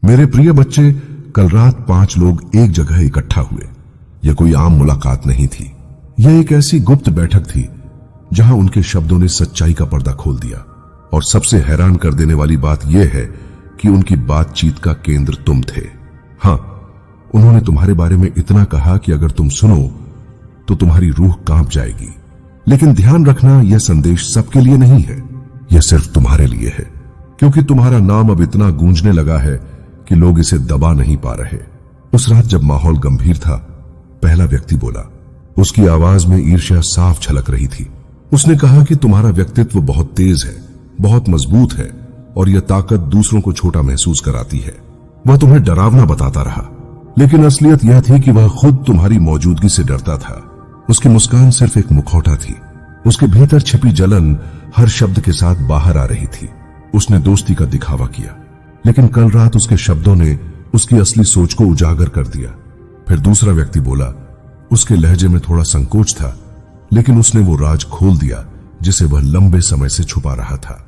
मेरे प्रिय बच्चे, कल रात 5 लोग एक जगह इकट्ठा हुए। यह कोई आम मुलाकात नहीं थी। यह एक ऐसी गुप्त बैठक थी जहां उनके शब्दों ने सच्चाई का पर्दा खोल दिया। और सबसे हैरान कर देने वाली बात यह है कि उनकी बातचीत का केंद्र तुम थे। हां, उन्होंने तुम्हारे बारे में इतना कहा कि अगर तुम सुनो तो तुम्हारी रूह कांप जाएगी। लेकिन ध्यान रखना, यह संदेश सबके लिए नहीं है, यह सिर्फ तुम्हारे लिए है, क्योंकि तुम्हारा नाम अब इतना गूंजने लगा है कि लोग इसे दबा नहीं पा रहे। उस रात जब माहौल गंभीर था, पहला व्यक्ति बोला। उसकी आवाज में ईर्ष्या साफ झलक रही थी। उसने कहा कि तुम्हारा व्यक्तित्व बहुत तेज है, बहुत मजबूत है, और यह ताकत दूसरों को छोटा महसूस कराती है। वह तुम्हें डरावना बताता रहा, लेकिन असलियत यह थी कि वह खुद तुम्हारी मौजूदगी से डरता था। उसकी मुस्कान सिर्फ एक मुखौटा थी। उसके भीतर छिपी जलन हर शब्द के साथ बाहर आ रही थी। उसने दोस्ती का दिखावा किया, लेकिन कल रात उसके शब्दों ने उसकी असली सोच को उजागर कर दिया। फिर दूसरा व्यक्ति बोला। उसके लहजे में थोड़ा संकोच था, लेकिन उसने वो राज खोल दिया जिसे वह लंबे समय से छुपा रहा था।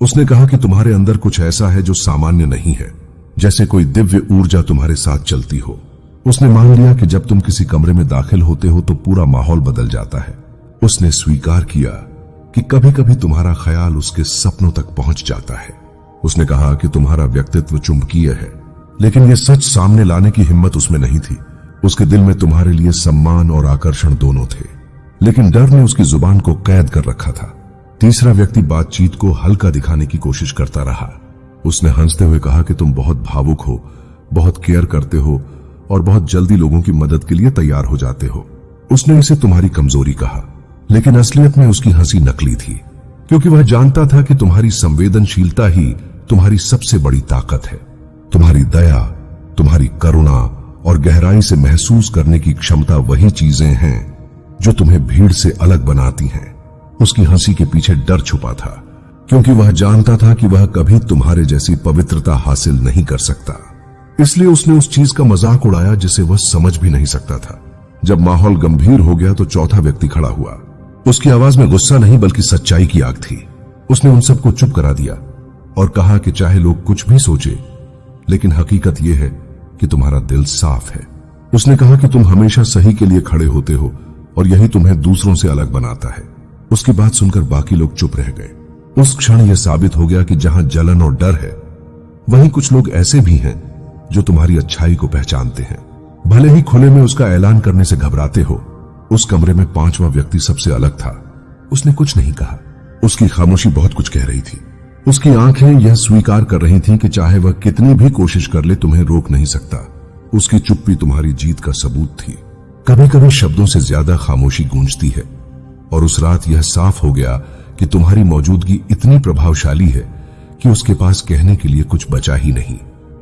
उसने कहा कि तुम्हारे अंदर कुछ ऐसा है जो सामान्य नहीं है, जैसे कोई दिव्य ऊर्जा तुम्हारे साथ चलती हो। उसने मान लिया कि जब तुम किसी कमरे में दाखिल होते हो तो पूरा माहौल बदल जाता है। उसने स्वीकार किया कि कभी कभी तुम्हारा ख्याल उसके सपनों तक पहुंच जाता है। उसने कहा कि तुम्हारा व्यक्तित्व चुंबकीय है, लेकिन यह सच सामने लाने की हिम्मत उसमें नहीं थी। उसके दिल में तुम्हारे लिए सम्मान और आकर्षण दोनों थे, लेकिन डर ने उसकी जुबान को कैद कर रखा था। तीसरा व्यक्ति बातचीत को हल्का दिखाने की कोशिश करता रहा। उसने हंसते हुए कहा कि तुम बहुत भावुक हो, बहुत केयर करते हो और बहुत जल्दी लोगों की मदद के लिए तैयार हो जाते हो। उसने इसे तुम्हारी कमजोरी कहा, लेकिन असलियत में उसकी हंसी नकली थी, क्योंकि वह जानता था कि तुम्हारी संवेदनशीलता ही तुम्हारी सबसे बड़ी ताकत है। तुम्हारी दया, तुम्हारी करुणा और गहराई से महसूस करने की क्षमता वही चीजें हैं जो तुम्हें भीड़ से अलग बनाती हैं। उसकी हंसी के पीछे डर छुपा था, क्योंकि वह जानता था कि वह कभी तुम्हारे जैसी पवित्रता हासिल नहीं कर सकता। इसलिए उसने उस चीज का मजाक उड़ाया जिसे वह समझ भी नहीं सकता था। जब माहौल गंभीर हो गया तो चौथा व्यक्ति खड़ा हुआ। उसकी आवाज में गुस्सा नहीं बल्कि सच्चाई की आग थी। उसने उन सबको चुप करा दिया और कहा कि चाहे लोग कुछ भी सोचे, लेकिन हकीकत यह है कि तुम्हारा दिल साफ है। उसने कहा कि तुम हमेशा सही के लिए खड़े होते हो और यही तुम्हें दूसरों से अलग बनाता है। उसकी बात सुनकर बाकी लोग चुप रह गए। उस क्षण यह साबित हो गया कि जहां जलन और डर है, वहीं कुछ लोग ऐसे भी हैं जो तुम्हारी अच्छाई को पहचानते हैं, भले ही खुले में उसका ऐलान करने से घबराते हो। उस कमरे में 5वां व्यक्ति सबसे अलग था। उसने कुछ नहीं कहा। उसकी खामोशी बहुत कुछ कह रही थी। उसकी आंखें यह स्वीकार कर रही थीं कि चाहे वह कितनी भी कोशिश कर ले, तुम्हें रोक नहीं सकता। उसकी चुप्पी तुम्हारी जीत का सबूत थी। कभी कभी शब्दों से ज्यादा खामोशी गूंजती है, और उस रात यह साफ हो गया कि तुम्हारी मौजूदगी इतनी प्रभावशाली है कि उसके पास कहने के लिए कुछ बचा ही नहीं।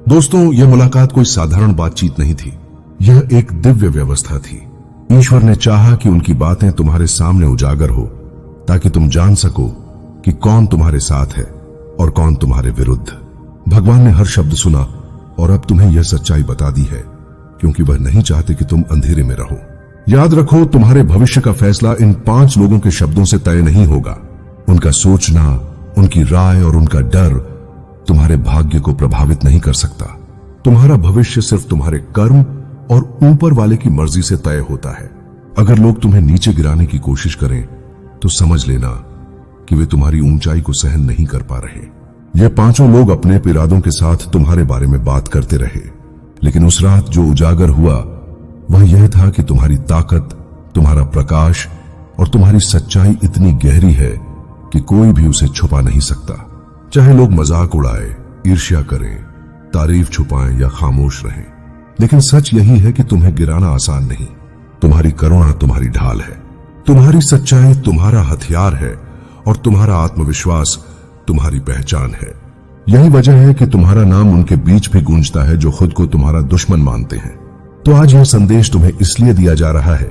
दोस्तों, यह मुलाकात कोई साधारण बातचीत नहीं थी, यह एक दिव्य व्यवस्था थी। ईश्वर ने चाहा कि उनकी बातें तुम्हारे सामने उजागर हो, ताकि तुम जान सको कि कौन तुम्हारे साथ है और कौन तुम्हारे विरुद्ध। भगवान ने हर शब्द सुना और अब तुम्हें यह सच्चाई बता दी है, क्योंकि वह नहीं चाहते कि तुम अंधेरे में रहो। याद रखो, तुम्हारे भविष्य का फैसला इन 5 लोगों के शब्दों से तय नहीं होगा। उनका सोचना, उनकी राय और उनका डर तुम्हारे भाग्य को प्रभावित नहीं कर सकता। तुम्हारा भविष्य सिर्फ तुम्हारे कर्म और ऊपर वाले की मर्जी से तय होता है। अगर लोग तुम्हें नीचे गिराने की कोशिश करें तो समझ लेना कि वे तुम्हारी ऊंचाई को सहन नहीं कर पा रहे। ये 5 लोग अपने इरादों के साथ तुम्हारे बारे में बात करते रहे, लेकिन उस रात जो उजागर हुआ वह यह था कि तुम्हारी ताकत, तुम्हारा प्रकाश और तुम्हारी सच्चाई इतनी गहरी है कि कोई भी उसे छुपा नहीं सकता। चाहे लोग मजाक उड़ाए, ईर्ष्या करें, तारीफ छुपाएं या खामोश रहें, लेकिन सच यही है कि तुम्हें गिराना आसान नहीं। तुम्हारी करुणा तुम्हारी ढाल है, तुम्हारी सच्चाई तुम्हारा हथियार है और तुम्हारा आत्मविश्वास तुम्हारी पहचान है। यही वजह है कि तुम्हारा नाम उनके बीच भी गूंजता है जो खुद को तुम्हारा दुश्मन मानते हैं। तो आज यह संदेश तुम्हें इसलिए दिया जा रहा है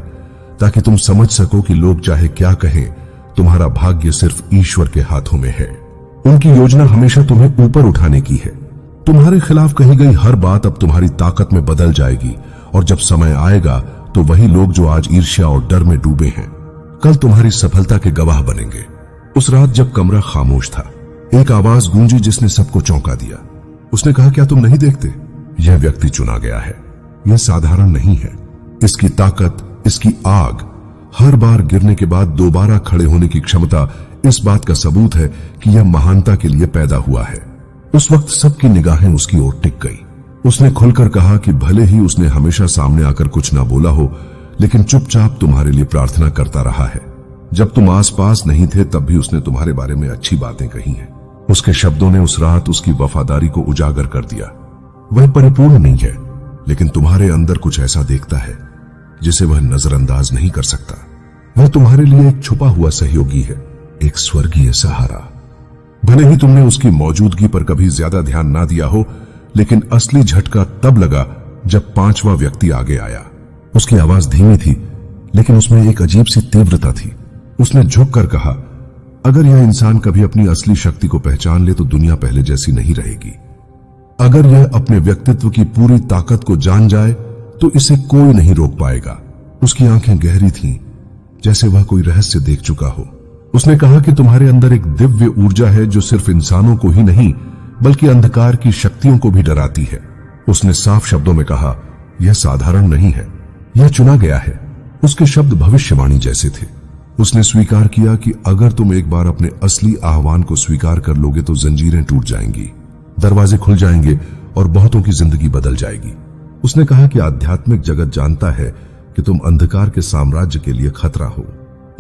ताकि तुम समझ सको कि लोग चाहे क्या कहें, तुम्हारा भाग्य सिर्फ ईश्वर के हाथों में है। उनकी योजना हमेशा तुम्हें ऊपर उठाने की है। तुम्हारे खिलाफ कही गई हर बात अब तुम्हारी ताकत में बदल जाएगी, और जब समय आएगा तो वही लोग जो आज ईर्ष्या और डर में डूबे हैं, कल तुम्हारी सफलता के गवाह बनेंगे। उस रात जब कमरा खामोश था, एक आवाज गूंजी जिसने सबको चौंका दिया। उसने कहा, क्या तुम नहीं देखते यह व्यक्ति चुना गया है। यह साधारण नहीं है। इसकी ताकत, इसकी आग, हर बार गिरने के बाद दोबारा खड़े होने की क्षमता इस बात का सबूत है कि यह महानता के लिए पैदा हुआ है। उस वक्त सबकी निगाहें उसकी ओर टिक गई। उसने खुलकर कहा कि भले ही उसने हमेशा सामने आकर कुछ ना बोला हो, लेकिन चुपचाप तुम्हारे लिए प्रार्थना करता रहा है। जब तुम आसपास नहीं थे तब भी उसने तुम्हारे बारे में अच्छी बातें कही हैं। उसके शब्दों ने उस रात उसकी वफादारी को उजागर कर दिया। वह परिपूर्ण नहीं है, लेकिन तुम्हारे अंदर कुछ ऐसा देखता है जिसे वह नजरअंदाज नहीं कर सकता। वह तुम्हारे लिए एक छुपा हुआ सहयोगी है, एक स्वर्गीय सहारा। भले ही तुमने उसकी मौजूदगी पर कभी ज्यादा ध्यान ना दिया हो, लेकिन असली झटका तब लगा जब पांचवा व्यक्ति आगे आया। उसकी आवाज धीमी थी, लेकिन उसमें एक अजीब सी तीव्रता थी। उसने झुककर कहा, अगर यह इंसान कभी अपनी असली शक्ति को पहचान ले तो दुनिया पहले जैसी नहीं रहेगी। अगर यह अपने व्यक्तित्व की पूरी ताकत को जान जाए तो इसे कोई नहीं रोक पाएगा। उसकी आंखें गहरी थीं, जैसे वह कोई रहस्य देख चुका हो। उसने कहा कि तुम्हारे अंदर एक दिव्य ऊर्जा है जो सिर्फ इंसानों को ही नहीं बल्कि अंधकार की शक्तियों को भी डराती है। उसने साफ शब्दों में कहा, यह साधारण नहीं है, यह चुना गया है। उसके शब्द भविष्यवाणी जैसे थे। उसने स्वीकार किया कि अगर तुम एक बार अपने असली आह्वान को स्वीकार कर लोगे तो जंजीरें टूट जाएंगी, दरवाजे खुल जाएंगे और बहुतों की जिंदगी बदल जाएगी। उसने कहा कि आध्यात्मिक जगत जानता है कि तुम अंधकार के साम्राज्य के लिए खतरा हो।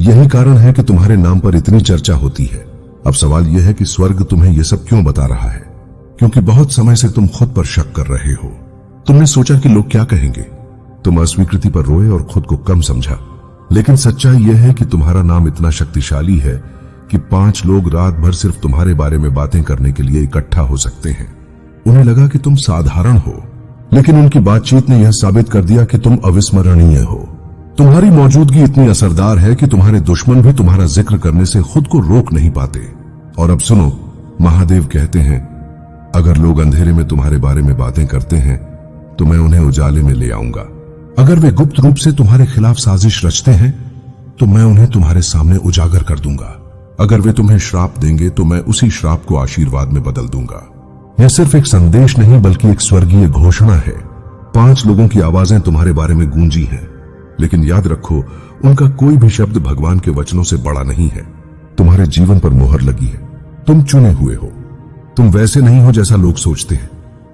यही कारण है कि तुम्हारे नाम पर इतनी चर्चा होती है। अब सवाल यह है कि स्वर्ग तुम्हें यह सब क्यों बता रहा है? क्योंकि बहुत समय से तुम खुद पर शक कर रहे हो। तुमने सोचा कि लोग क्या कहेंगे। तुम अस्वीकृति पर रोए और खुद को कम समझा। लेकिन सच्चाई यह है कि तुम्हारा नाम इतना शक्तिशाली है कि 5 लोग रात भर सिर्फ तुम्हारे बारे में बातें करने के लिए इकट्ठा हो सकते हैं। उन्हें लगा कि तुम साधारण हो, लेकिन उनकी बातचीत ने यह साबित कर दिया कि तुम अविस्मरणीय हो। तुम्हारी मौजूदगी इतनी असरदार है कि तुम्हारे दुश्मन भी तुम्हारा जिक्र करने से खुद को रोक नहीं पाते। और अब सुनो, महादेव कहते हैं, अगर लोग अंधेरे में तुम्हारे बारे में बातें करते हैं तो मैं उन्हें उजाले में ले आऊंगा। अगर वे गुप्त रूप से तुम्हारे खिलाफ साजिश रचते हैं तो मैं उन्हें तुम्हारे सामने उजागर कर दूंगा। अगर वे तुम्हें श्राप देंगे तो मैं उसी श्राप को आशीर्वाद में बदल दूंगा। यह सिर्फ एक संदेश नहीं बल्कि एक स्वर्गीय घोषणा है। 5 लोगों की आवाजें तुम्हारे बारे में गूंजी हैं, लेकिन याद रखो, उनका कोई भी शब्द भगवान के वचनों से बड़ा नहीं है। तुम्हारे जीवन पर मोहर लगी है। तुम चुने हुए हो। तुम वैसे नहीं हो जैसा लोग सोचते हैं।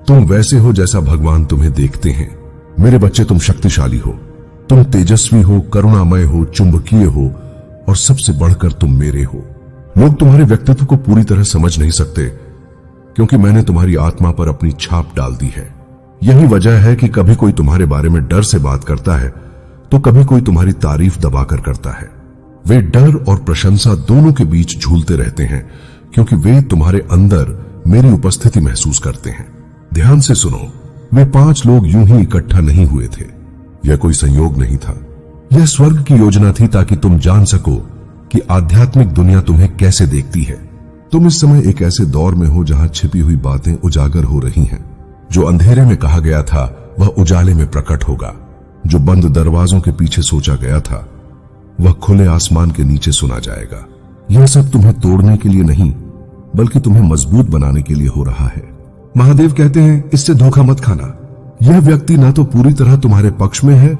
तुम वैसे हो जैसा भगवान तुम्हें देखते हैं। मेरे बच्चे, तुम शक्तिशाली हो। तुम तेजस्वी हो, करुणामय हो, चुंबकीय हो और सबसे बढ़कर तुम मेरे हो। लोग तुम्हारे व्यक्तित्व को पूरी तरह समझ नहीं सकते क्योंकि मैंने तुम्हारी आत्मा पर अपनी छाप डाल दी है। यही वजह है कि कभी कोई तुम्हारे बारे में डर से बात करता है तो कभी कोई तुम्हारी तारीफ दबाकर करता है। वे डर और प्रशंसा दोनों के बीच झूलते रहते हैं क्योंकि वे तुम्हारे अंदर मेरी उपस्थिति महसूस करते हैं। ध्यान से सुनो, वे 5 लोग यूं ही इकट्ठा नहीं हुए थे। यह कोई संयोग नहीं था। यह स्वर्ग की योजना थी ताकि तुम जान सको कि आध्यात्मिक दुनिया तुम्हें कैसे देखती है। तुम इस समय एक ऐसे दौर में हो जहां छिपी हुई बातें उजागर हो रही हैं। जो अंधेरे में कहा गया था वह उजाले में प्रकट होगा। जो बंद दरवाजों के पीछे सोचा गया था वह खुले आसमान के नीचे सुना जाएगा। यह सब तुम्हें तोड़ने के लिए नहीं बल्कि तुम्हें मजबूत बनाने के लिए हो रहा है। महादेव कहते हैं, इससे धोखा मत खाना। यह व्यक्ति ना तो पूरी तरह तुम्हारे पक्ष में है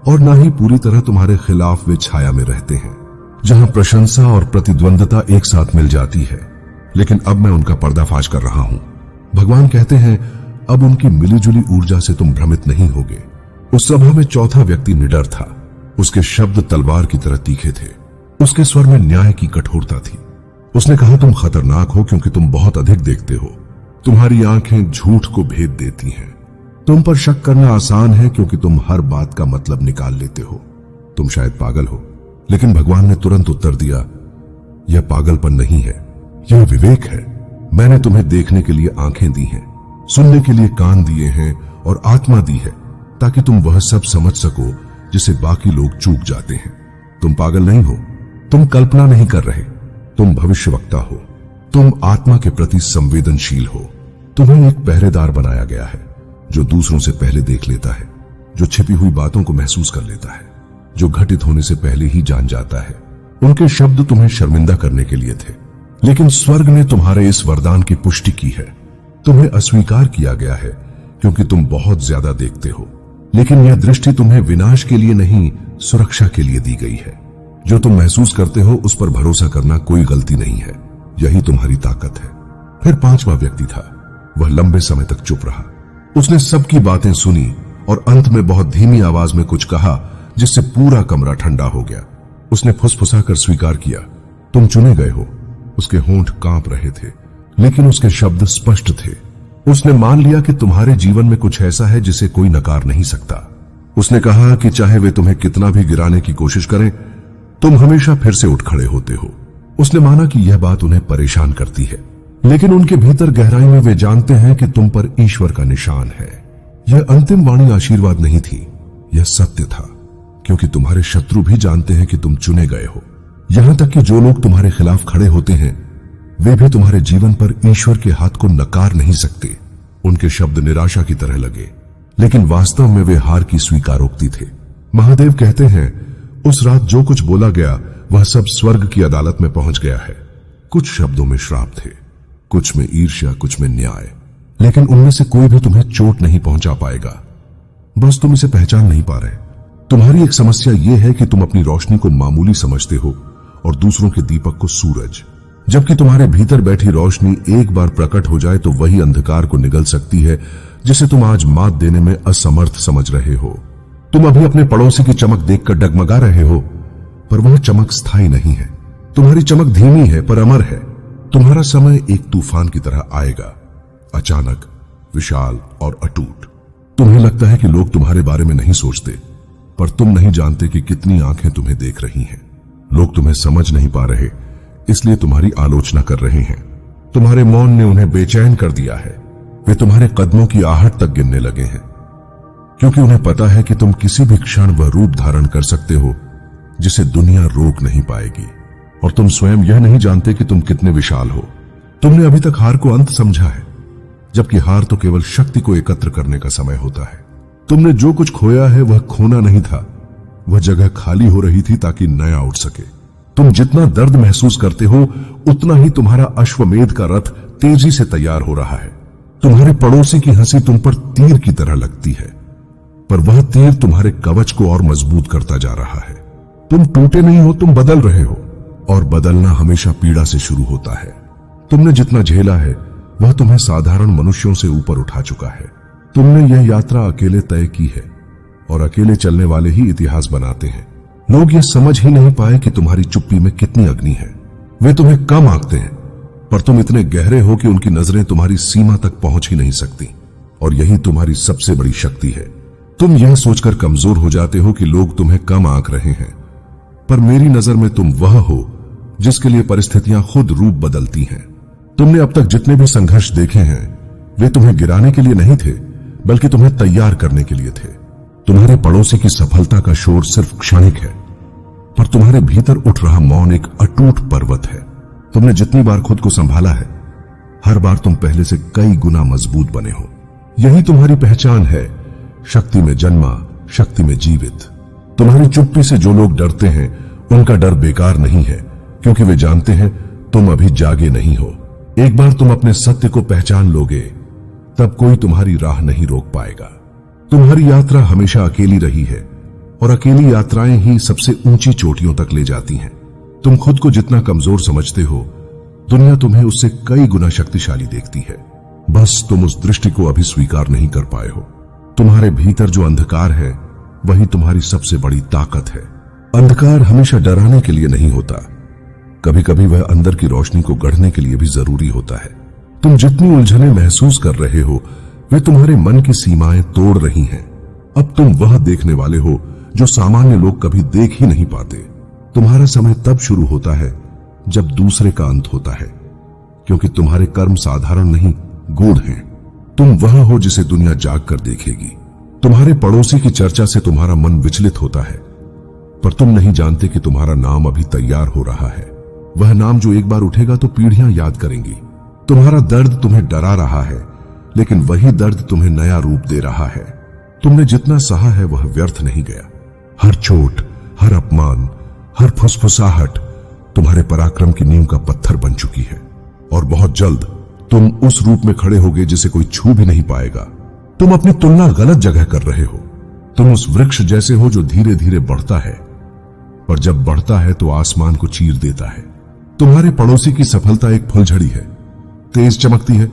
और ना ही पूरी तरह तुम्हारे खिलाफ वे छाया में रहते हैं, जहां प्रशंसा और प्रतिद्वंदता एक साथ मिल जाती है। लेकिन अब मैं उनका पर्दाफाश कर रहा हूं। भगवान कहते हैं, अब उनकी मिलीजुली ऊर्जा से तुम भ्रमित नहीं होगे। उस सभा में चौथा व्यक्ति निडर था। उसके शब्द तलवार की तरह तीखे थे। उसके स्वर में न्याय की कठोरता थी। उसने कहा, तुम खतरनाक हो क्योंकि तुम बहुत अधिक देखते हो। तुम्हारी आंखें झूठ को भेद देती हैं। तुम पर शक करना आसान है क्योंकि तुम हर बात का मतलब निकाल लेते हो। तुम शायद पागल हो। लेकिन भगवान ने तुरंत उत्तर दिया, यह पागलपन नहीं है, यह विवेक है। मैंने तुम्हें देखने के लिए आंखें दी हैं, सुनने के लिए कान दिए हैं और आत्मा दी है ताकि तुम वह सब समझ सको जिसे बाकी लोग चूक जाते हैं। तुम पागल नहीं हो। तुम कल्पना नहीं कर रहे। तुम भविष्यवक्ता हो। तुम आत्मा के प्रति संवेदनशील हो। तुम्हें एक पहरेदार बनाया गया है जो दूसरों से पहले देख लेता है, जो छिपी हुई बातों को महसूस कर लेता है, जो घटित होने से पहले ही जान जाता है। उनके शब्द तुम्हें शर्मिंदा करने के लिए थे, लेकिन स्वर्ग ने तुम्हारे इस वरदान की पुष्टि की है। तुम्हें अस्वीकार किया गया है क्योंकि तुम बहुत ज्यादा देखते हो, लेकिन यह दृष्टि तुम्हें विनाश के लिए नहीं, सुरक्षा के लिए दी गई है। जो तुम महसूस करते हो उस पर भरोसा करना कोई गलती नहीं है, यही तुम्हारी ताकत है। फिर पांचवा व्यक्ति था। वह लंबे समय तक चुप रहा। उसने सबकी बातें सुनी और अंत में बहुत धीमी आवाज में कुछ कहा, जिससे पूरा कमरा ठंडा हो गया। उसने फुसफुसाकर स्वीकार किया, तुम चुने गए हो। उसके होंठ कांप रहे थे, लेकिन उसके शब्द स्पष्ट थे। उसने मान लिया कि तुम्हारे जीवन में कुछ ऐसा है जिसे कोई नकार नहीं सकता। उसने कहा कि चाहे वे तुम्हें कितना भी गिराने की कोशिश करें, तुम हमेशा फिर से उठ खड़े होते हो। उसने माना कि यह बात उन्हें परेशान करती है, लेकिन उनके भीतर गहराई में वे जानते हैं कि तुम पर ईश्वर का निशान है। यह अंतिम वाणी आशीर्वाद नहीं थी, यह सत्य था, क्योंकि तुम्हारे शत्रु भी जानते हैं कि तुम चुने गए हो। यहां तक कि जो लोग तुम्हारे खिलाफ खड़े होते हैं, वे भी तुम्हारे जीवन पर ईश्वर के हाथ को नकार नहीं सकते। उनके शब्द निराशा की तरह लगे, लेकिन वास्तव में वे हार की स्वीकारोक्ति थे। महादेव कहते हैं, उस रात जो कुछ बोला गया वह सब स्वर्ग की अदालत में पहुंच गया है। कुछ शब्दों में श्राप थे, कुछ में ईर्ष्या, कुछ में न्याय, लेकिन उनमें से कोई भी तुम्हें चोट नहीं पहुंचा पाएगा। बस तुम इसे पहचान नहीं पा रहे। तुम्हारी एक समस्या यह है कि तुम अपनी रोशनी को मामूली समझते हो और दूसरों के दीपक को सूरज। जबकि तुम्हारे भीतर बैठी रोशनी एक बार प्रकट हो जाए तो वही अंधकार को निगल सकती है, जिसे तुम आज मात देने में असमर्थ समझ रहे हो। तुम अभी अपने पड़ोसी की चमक देखकर डगमगा रहे हो, पर वह चमक स्थायी नहीं है। तुम्हारी चमक धीमी है पर अमर है। तुम्हारा समय एक तूफान की तरह आएगा, अचानक, विशाल और अटूट। तुम्हें लगता है कि लोग तुम्हारे बारे में नहीं सोचते, पर तुम नहीं जानते कि कितनी आंखें तुम्हें देख रही हैं। लोग तुम्हें समझ नहीं पा रहे, इसलिए तुम्हारी आलोचना कर रहे हैं। तुम्हारे मौन ने उन्हें बेचैन कर दिया है। वे तुम्हारे कदमों की आहट तक गिनने लगे हैं, क्योंकि उन्हें पता है कि तुम किसी भी क्षण वह रूप धारण कर सकते हो जिसे दुनिया रोक नहीं पाएगी। और तुम स्वयं यह नहीं जानते कि तुम कितने विशाल हो। तुमने अभी तक हार को अंत समझा है, जबकि हार तो केवल शक्ति को एकत्र करने का समय होता है। तुमने जो कुछ खोया है वह खोना नहीं था, वह जगह खाली हो रही थी ताकि नया उठ सके। तुम जितना दर्द महसूस करते हो, उतना ही तुम्हारा अश्वमेध का रथ तेजी से तैयार हो रहा है। तुम्हारे पड़ोसी की हंसी तुम पर तीर की तरह लगती है, पर वह तीर तुम्हारे कवच को और मजबूत करता जा रहा है। तुम टूटे नहीं हो, तुम बदल रहे हो, और बदलना हमेशा पीड़ा से शुरू होता है। तुमने जितना झेला है वह तुम्हें साधारण मनुष्यों से ऊपर उठा चुका है। तुमने यह यात्रा अकेले तय की है, और अकेले चलने वाले ही इतिहास बनाते हैं। लोग यह समझ ही नहीं पाए कि तुम्हारी चुप्पी में कितनी अग्नि है। वे तुम्हें कम आंकते हैं, पर तुम इतने गहरे हो कि उनकी नजरें तुम्हारी सीमा तक पहुंच ही नहीं सकती, और यही तुम्हारी सबसे बड़ी शक्ति है। तुम यह सोचकर कमजोर हो जाते हो कि लोग तुम्हें कम आंक रहे हैं, पर मेरी नजर में तुम वह हो जिसके लिए परिस्थितियां खुद रूप बदलती हैं। तुमने अब तक जितने भी संघर्ष देखे हैं, वे तुम्हें गिराने के लिए नहीं थे, बल्कि तुम्हें तैयार करने के लिए थे। तुम्हारे पड़ोसी की सफलता का शोर सिर्फ क्षणिक है, पर तुम्हारे भीतर उठ रहा मौन एक अटूट पर्वत है। तुमने जितनी बार खुद को संभाला है, हर बार तुम पहले से कई गुना मजबूत बने हो। यही तुम्हारी पहचान है, शक्ति में जन्मा, शक्ति में जीवित। तुम्हारी चुप्पी से जो लोग डरते हैं, उनका डर बेकार नहीं है, क्योंकि वे जानते हैं तुम अभी जागे नहीं हो। एक बार तुम अपने सत्य को पहचान लोगे, तब कोई तुम्हारी राह नहीं रोक पाएगा। तुम्हारी यात्रा हमेशा अकेली रही है, और अकेली यात्राएं ही सबसे ऊंची चोटियों तक ले जाती हैं। तुम खुद को जितना कमजोर समझते हो, दुनिया तुम्हें उससे कई गुना शक्तिशाली देखती है। बस तुम उस दृष्टि को अभी स्वीकार नहीं कर पाए हो। तुम्हारे भीतर जो अंधकार है, वही तुम्हारी सबसे बड़ी ताकत है। अंधकार हमेशा डराने के लिए नहीं होता, कभी कभी वह अंदर की रोशनी को गढ़ने के लिए भी जरूरी होता है। तुम जितनी उलझनें महसूस कर रहे हो, वे तुम्हारे मन की सीमाएं तोड़ रही हैं। अब तुम वह देखने वाले हो जो सामान्य लोग कभी देख ही नहीं पाते। तुम्हारा समय तब शुरू होता है जब दूसरे का अंत होता है, क्योंकि तुम्हारे कर्म साधारण नहीं, गूढ़ हैं। तुम वह हो जिसे दुनिया जाग कर देखेगी। तुम्हारे पड़ोसी की चर्चा से तुम्हारा मन विचलित होता है, पर तुम नहीं जानते कि तुम्हारा नाम अभी तैयार हो रहा है। वह नाम जो एक बार उठेगा तो पीढ़ियां याद करेंगी। तुम्हारा दर्द तुम्हें डरा रहा है, लेकिन वही दर्द तुम्हें नया रूप दे रहा है। तुमने जितना सहा है वह व्यर्थ नहीं गया। हर चोट, हर अपमान, हर फुसफुसाहट तुम्हारे पराक्रम की नींव का पत्थर बन चुकी है, और बहुत जल्द तुम उस रूप में खड़े होगे जिसे कोई छू भी नहीं पाएगा। तुम अपनी तुलना गलत जगह कर रहे हो। तुम उस वृक्ष जैसे हो जो धीरे धीरे बढ़ता है, पर जब बढ़ता है तो आसमान को चीर देता है। तुम्हारे पड़ोसी की सफलता एक फुलझड़ी है, तेज चमकती है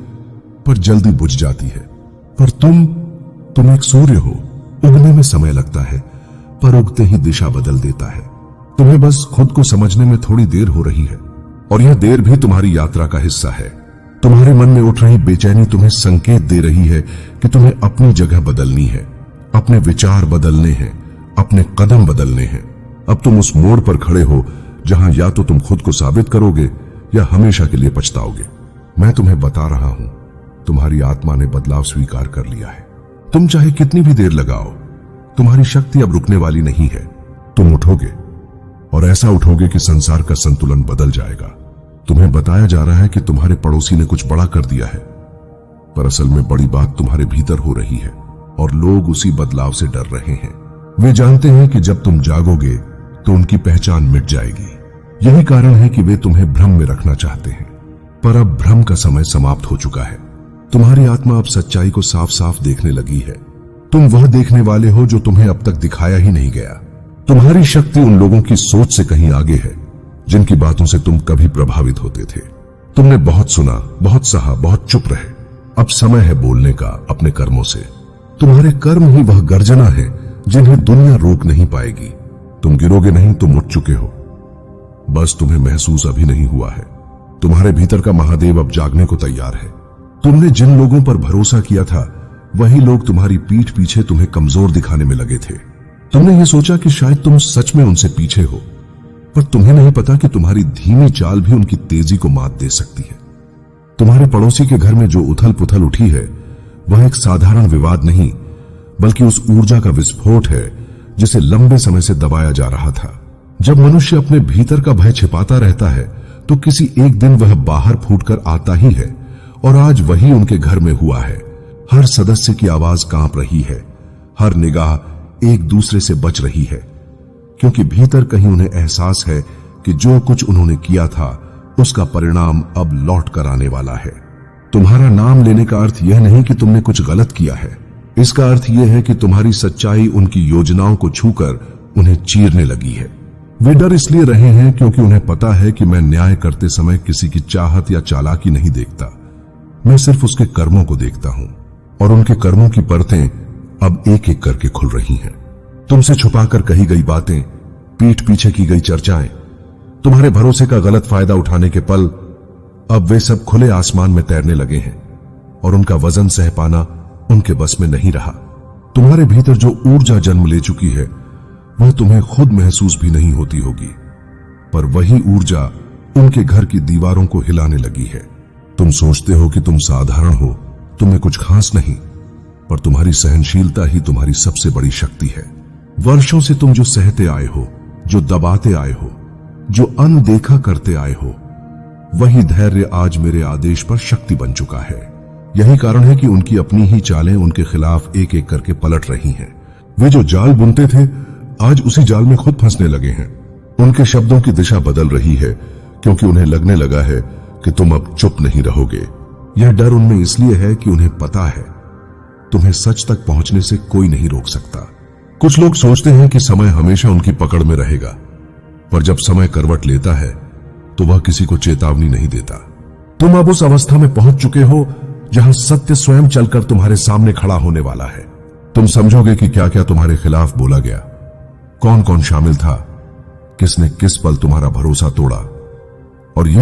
पर जल्दी बुझ जाती है। पर तुम एक सूर्य हो, उगने में समय लगता है पर उगते ही दिशा बदल देता है। तुम्हें बस खुद को समझने में थोड़ी देर हो रही है, और यह देर भी तुम्हारी यात्रा का हिस्सा है। तुम्हारे मन में उठ रही बेचैनी तुम्हें संकेत दे रही है कि तुम्हें अपनी जगह बदलनी है, अपने विचार बदलने हैं, अपने कदम बदलने हैं। अब तुम उस मोड़ पर खड़े हो जहां या तो तुम खुद को साबित करोगे या हमेशा के लिए पछताओगे। मैं तुम्हें बता रहा हूं, तुम्हारी आत्मा ने बदलाव स्वीकार कर लिया है। तुम चाहे कितनी भी देर लगाओ, तुम्हारी शक्ति अब रुकने वाली नहीं है। तुम उठोगे, और ऐसा उठोगे कि संसार का संतुलन बदल जाएगा। तुम्हें बताया जा रहा है कि तुम्हारे पड़ोसी ने कुछ बड़ा कर दिया है, पर असल में बड़ी बात तुम्हारे भीतर हो रही है, और लोग उसी बदलाव से डर रहे हैं। वे जानते हैं कि जब तुम जागोगे तो उनकी पहचान मिट जाएगी। यही कारण है कि वे तुम्हें भ्रम में रखना चाहते हैं, पर अब भ्रम का समय समाप्त हो चुका है। तुम्हारी आत्मा अब सच्चाई को साफ साफ देखने लगी है। तुम वह देखने वाले हो जो तुम्हें अब तक दिखाया ही नहीं गया। तुम्हारी शक्ति उन लोगों की सोच से कहीं आगे है जिनकी बातों से तुम कभी प्रभावित होते थे। तुमने बहुत सुना, बहुत सहा, बहुत चुप रहे। अब समय है बोलने का अपने कर्मों से। तुम्हारे कर्म ही वह गर्जना है जिन्हें दुनिया रोक नहीं पाएगी। तुम गिरोगे नहीं, तुम उठ चुके हो, बस तुम्हें महसूस अभी नहीं हुआ है। तुम्हारे भीतर का महादेव अब जागने को तैयार है। तुमने जिन लोगों पर भरोसा किया था, वही लोग तुम्हारी पीठ पीछे तुम्हें कमजोर दिखाने में लगे थे। तुमने ये सोचा कि शायद तुम सच में उनसे पीछे हो, पर तुम्हें नहीं पता कि तुम्हारी धीमी चाल भी उनकी तेजी को मात दे सकती है। तुम्हारे पड़ोसी के घर में जो उथल पुथल उठी है, वह एक साधारण विवाद नहीं, बल्कि उस ऊर्जा का विस्फोट है जिसे लंबे समय से दबाया जा रहा था। जब मनुष्य अपने भीतर का भय छिपाता रहता है, तो किसी एक दिन वह बाहर फूटकर आता ही है, और आज वही उनके घर में हुआ है। हर सदस्य की आवाज कांप रही है, हर निगाह एक दूसरे से बच रही है, क्योंकि भीतर कहीं उन्हें एहसास है कि जो कुछ उन्होंने किया था उसका परिणाम अब लौट कर आने वाला है। तुम्हारा नाम लेने का अर्थ यह नहीं कि तुमने कुछ गलत किया है। इसका अर्थ यह है कि तुम्हारी सच्चाई उनकी योजनाओं को छूकर उन्हें चीरने लगी है। वे डर इसलिए रहे हैं क्योंकि उन्हें पता है कि मैं न्याय करते समय किसी की चाहत या चालाकी नहीं देखता। मैं सिर्फ उसके कर्मों को देखता हूं, और उनके कर्मों की परतें अब एक एक करके खुल रही हैं। तुमसे छुपाकर कही गई बातें, पीठ पीछे की गई चर्चाएं, तुम्हारे भरोसे का गलत फायदा उठाने के पल, अब वे सब खुले आसमान में तैरने लगे हैं, और उनका वजन सह पाना उनके बस में नहीं रहा। तुम्हारे भीतर जो ऊर्जा जन्म ले चुकी है, वह तुम्हें खुद महसूस भी नहीं होती होगी, पर वही ऊर्जा उनके घर की दीवारों को हिलाने लगी है। तुम सोचते हो कि तुम साधारण हो, तुम्हें कुछ खास नहीं, पर तुम्हारी सहनशीलता ही तुम्हारी सबसे बड़ी शक्ति है। वर्षों से तुम जो सहते आए हो, जो दबाते आए हो, जो अनदेखा करते आए हो, वही धैर्य आज मेरे आदेश पर शक्ति बन चुका है। यही कारण है कि उनकी अपनी ही चालें उनके खिलाफ एक एक करके पलट रही हैं। वे जो जाल बुनते थे, आज उसी जाल में खुद फंसने लगे हैं। उनके शब्दों की दिशा बदल रही है, क्योंकि उन्हें लगने लगा है कि तुम अब चुप नहीं रहोगे। यह डर उनमें इसलिए है कि उन्हें पता है तुम्हें सच तक पहुंचने से कोई नहीं रोक सकता। कुछ लोग सोचते हैं कि समय हमेशा उनकी पकड़ में रहेगा, पर जब समय करवट लेता है तो वह किसी को चेतावनी नहीं देता। तुम अब उस अवस्था में पहुंच चुके हो जहां सत्य स्वयं चलकर तुम्हारे सामने खड़ा होने वाला है। तुम समझोगे कि क्या क्या तुम्हारे खिलाफ बोला गया, कौन कौन शामिल था, किसने किस पल तुम्हारा भरोसा तोड़ा, और यह